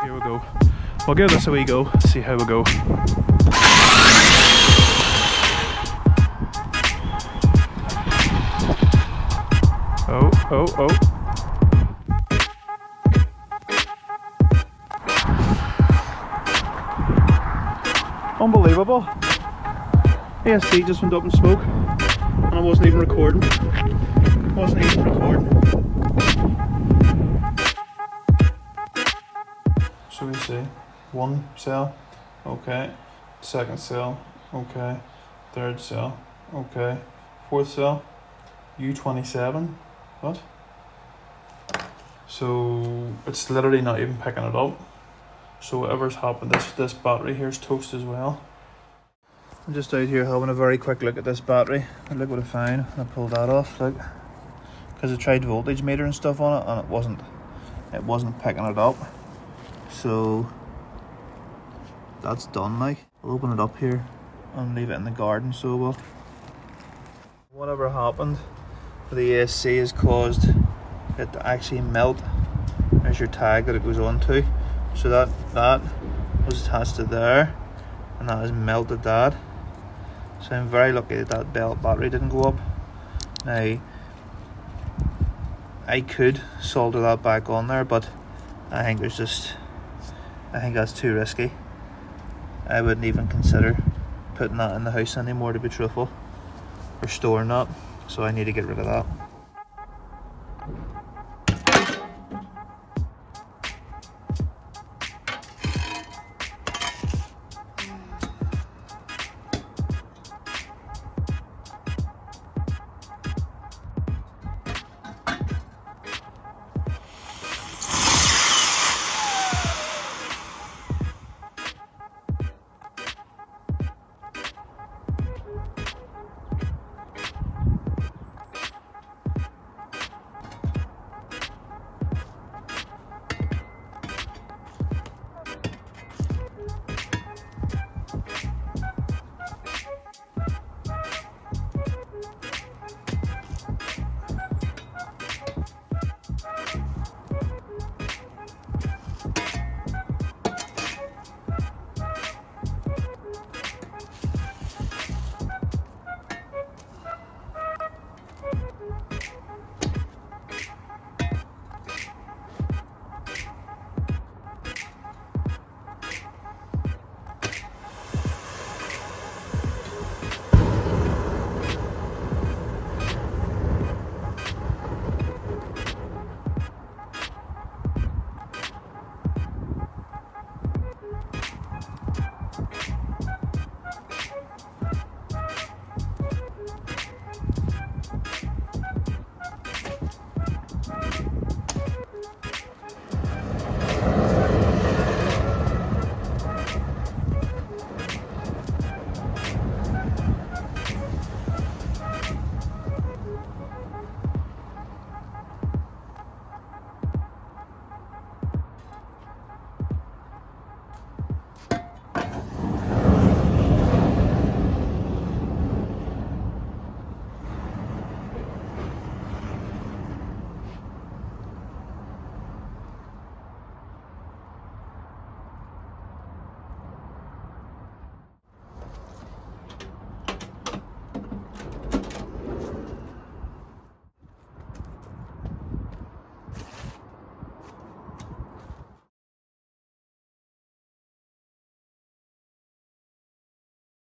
Here we go. We'll give this a wee go, see how we go. Oh, oh, oh. Unbelievable. ASD just went up in smoke and I wasn't even recording. So we see one cell, okay, second cell, okay, third cell, okay, fourth cell, U27, what? So it's literally not even picking it up. So whatever's happened, this battery here is toast as well. I'm just out here having a very quick look at this battery and look what I found. I pulled that off, look, because I tried voltage meter and stuff on it and it wasn't picking it up. So that's done. Like, I'll open it up here and leave it in the garden. So well, whatever happened with the ESC has caused it to actually melt. There's your tag that it goes on to. So that was attached to there, and that has melted that. So I'm very lucky that battery didn't go up. Now I could solder that back on there, but I think that's too risky. I wouldn't even consider putting that in the house anymore, to be truthful, or storing that. So I need to get rid of that.